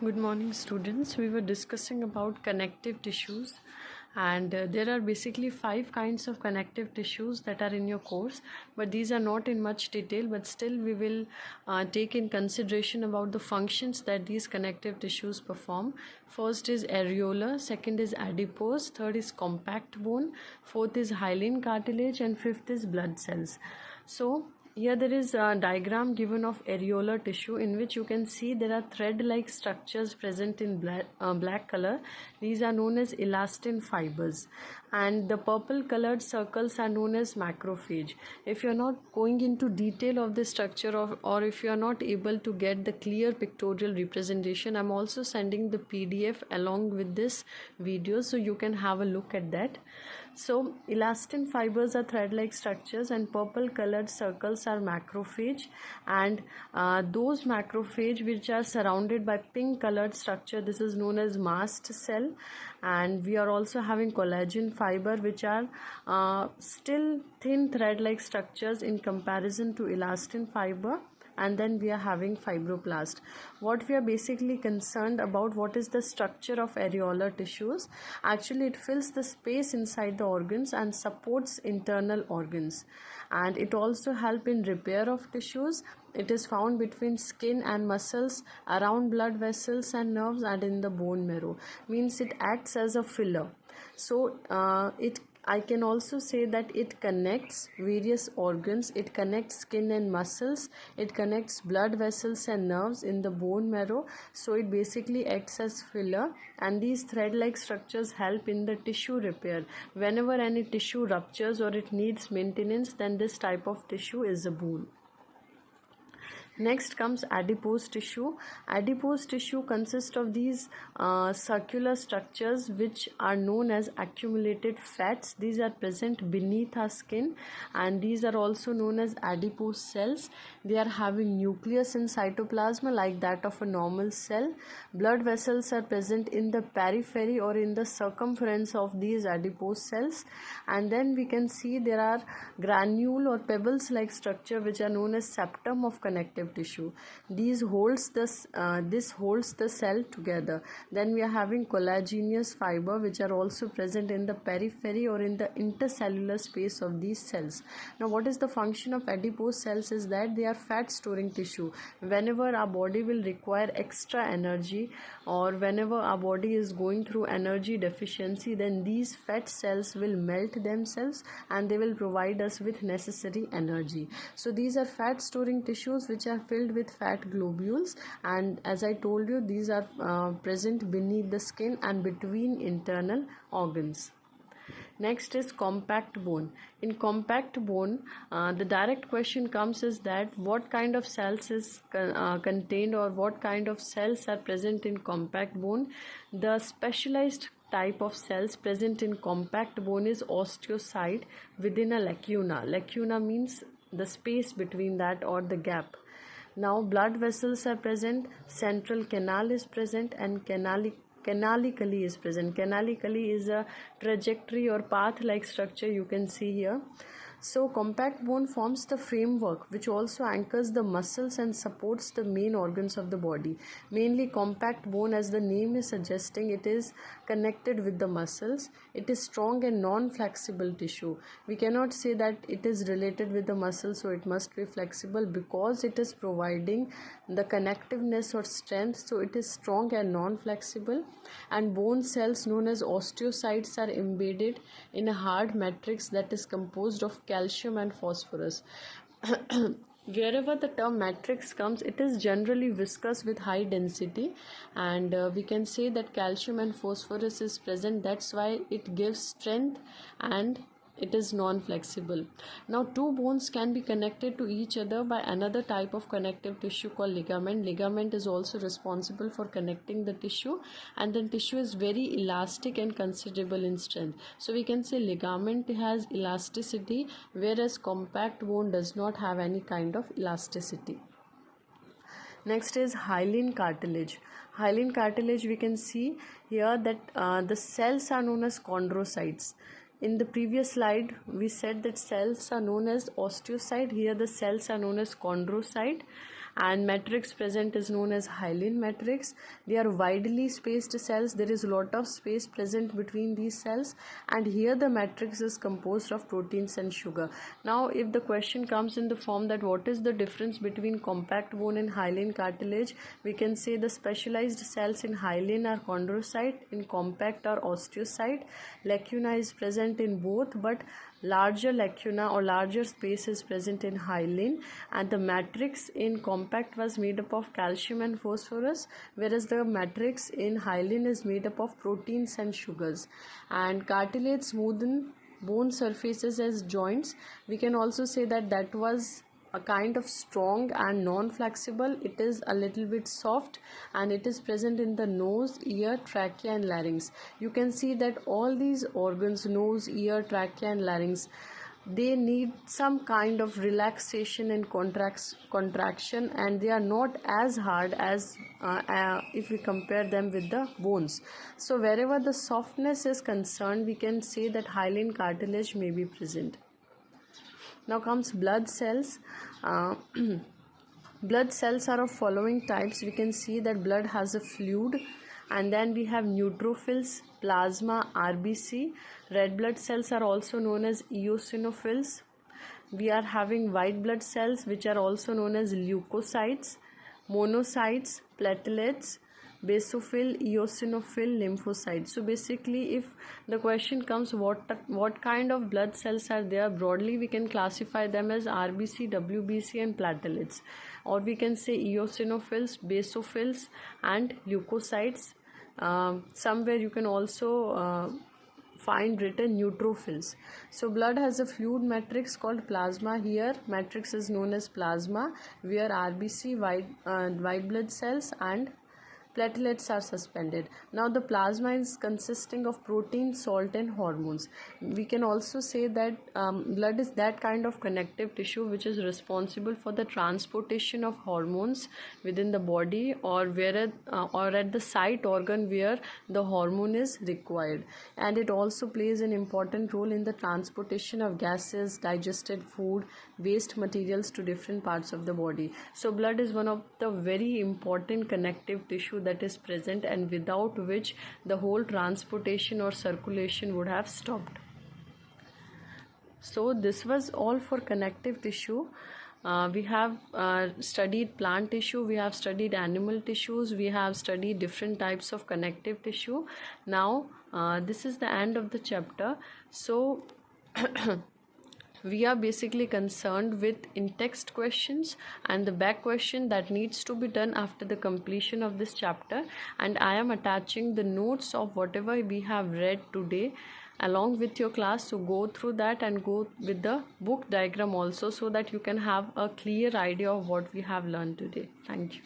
Good morning, students. We were discussing about connective tissues, and there are basically 5 kinds of connective tissues that are in your course, but these are not in much detail, but still we will take in consideration about the functions that these connective tissues perform. First is areolar, second is adipose, third is compact bone, fourth is hyaline cartilage, and fifth is blood cells. So here there is a diagram given of areolar tissue in which you can see there are thread-like structures present in black color. These are known as elastin fibers, and the purple colored circles are known as macrophage. If you are not going into detail of the structure or if you are not able to get the clear pictorial representation, I'm also sending the PDF along with this video so you can have a look at that. So elastin fibers are thread-like structures and purple colored circles are macrophage, and those macrophage which are surrounded by pink colored structure, this is known as mast cell. And we are also having collagen fiber which are still thin thread-like structures in comparison to elastin fiber. And then we are having fibroblast. What we are basically concerned about, what is the structure of areolar tissues? Actually, it fills the space inside the organs and supports internal organs, and it also helps in repair of tissues. It is found between skin and muscles, around blood vessels and nerves, and in the bone marrow. Means it acts as a filler. So I can also say that it connects various organs. It connects skin and muscles. It connects blood vessels and nerves in the bone marrow. So it basically acts as filler, and these thread-like structures help in the tissue repair. Whenever any tissue ruptures or it needs maintenance, then this type of tissue is a boon. Next comes adipose tissue. Adipose tissue consists of these circular structures which are known as accumulated fats. These are present beneath our skin, and these are also known as adipose cells. They are having nucleus and cytoplasm like that of a normal cell. Blood vessels are present in the periphery or in the circumference of these adipose cells, and then we can see there are granule or pebbles like structure which are known as septum of connective tissue. This holds the cell together. Then we are having collagenous fiber which are also present in the periphery or in the intercellular space of these cells. Now what is the function of adipose cells is that they are fat storing tissue. Whenever our body will require extra energy or whenever our body is going through energy deficiency, then these fat cells will melt themselves and they will provide us with necessary energy. So these are fat storing tissues which are filled with fat globules, and as I told you, these are present beneath the skin and between internal organs. Next is compact bone. In compact bone, the direct question comes is that what kind of cells is contained or what kind of cells are present in compact bone. The specialized type of cells present in compact bone is osteocyte within a lacuna. Lacuna means the space between that or the gap. Now blood vessels are present, central canal is present, and canalically is present. Canalically is a trajectory or path like structure you can see here. So compact bone forms the framework which also anchors the muscles and supports the main organs of the body. Mainly compact bone, as the name is suggesting, it is connected with the muscles. It is strong and non-flexible tissue. We cannot say that it is related with the muscles, so it must be flexible because it is providing the connectiveness or strength. So it is strong and non-flexible, and bone cells known as osteocytes are embedded in a hard matrix that is composed of calcium and phosphorus. Wherever the term matrix comes, it is generally viscous with high density, and we can say that calcium and phosphorus is present. That's why it gives strength and it is non-flexible. Now two bones can be connected to each other by another type of connective tissue called ligament. Ligament is also responsible for connecting the tissue, and then tissue is very elastic and considerable in strength. So we can say ligament has elasticity, whereas compact bone does not have any kind of elasticity. Next is hyaline cartilage. Hyaline cartilage, we can see here that the cells are known as chondrocytes. In the previous slide, we said that cells are known as osteocyte. Here the cells are known as chondrocyte, and matrix present is known as hyaline matrix. They are widely spaced cells. There is a lot of space present between these cells, and here the matrix is composed of proteins and sugar. Now if the question comes in the form that what is the difference between compact bone and hyaline cartilage, we can say the specialized cells in hyaline are chondrocyte, in compact are osteocyte. Lacuna is present in both, but larger lacuna or larger space is present in hyaline, and the matrix in compact was made up of calcium and phosphorus, whereas the matrix in hyaline is made up of proteins and sugars. And cartilage smoothen bone surfaces as joints. We can also say that that was a kind of strong and non-flexible. It is a little bit soft, and it is present in the nose, ear, trachea and larynx. You can see that all these organs, nose, ear, trachea and larynx, they need some kind of relaxation and contraction, and they are not as hard as if we compare them with the bones. So wherever the softness is concerned, we can say that hyaline cartilage may be present. Now comes blood cells. Blood cells are of following types. We can see that blood has a fluid, and then we have neutrophils, plasma, RBC. Red blood cells are also known as eosinophils. We are having white blood cells, which are also known as leukocytes, monocytes, platelets, basophil, eosinophil, lymphocytes. So basically, if the question comes what kind of blood cells are there, broadly we can classify them as RBC, WBC and platelets, or we can say eosinophils, basophils and leukocytes. Somewhere you can also find written neutrophils. So blood has a fluid matrix called plasma. Here matrix is known as plasma, where RBC, white blood cells and platelets are suspended. Now the plasma is consisting of protein, salt and hormones. We can also say that blood is that kind of connective tissue which is responsible for the transportation of hormones within the body, or at the site organ where the hormone is required, and it also plays an important role in the transportation of gases, digested food, waste materials to different parts of the body. So blood is one of the very important connective tissue that is present, and without which the whole transportation or circulation would have stopped. So this was all for connective tissue. We have studied plant tissue, we have studied animal tissues, we have studied different types of connective tissue. Now this is the end of the chapter. So we are basically concerned with in-text questions and the back question that needs to be done after the completion of this chapter, and I am attaching the notes of whatever we have read today along with your class. So go through that and go with the book diagram also, so that you can have a clear idea of what we have learned today. Thank you.